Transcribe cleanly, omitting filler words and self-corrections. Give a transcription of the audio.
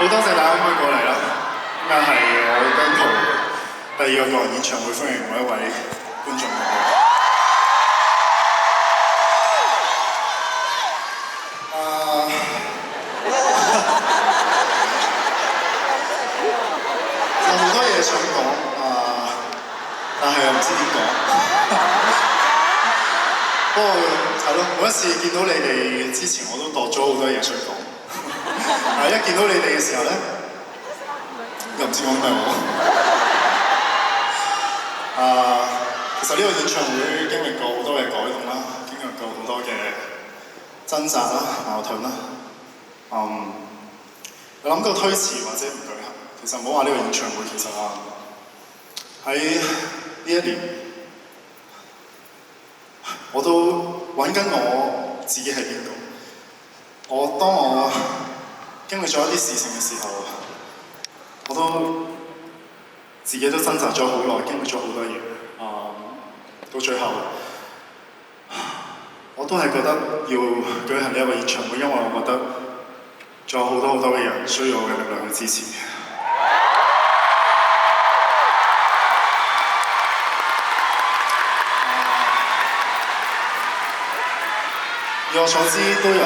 好多謝大家可以過嚟啦。今日係我姜濤第二個個人演唱會，歡迎每一位觀眾朋友。有好多嘢想講，但係又唔知點講。不過係咯，每一次見到你哋之前，我都度咗好多嘢想講。一見到你哋嘅時候咧，又唔知講咩好。其實呢個演唱會經歷過好多嘅改動啦，經歷過好多嘅掙扎啦、矛盾啦。有諗過推遲或者唔舉行。其實唔好話呢個演唱會，其實喺呢一年，我都揾緊我自己係邊個。當我經歷咗一啲事情嘅時候，我都自己都掙扎咗好耐，經歷咗好多嘢。到最後，我都係覺得要舉行呢一個演唱會，因為我覺得仲有好多好多嘅人需要我嘅力量去支持。以我所知都有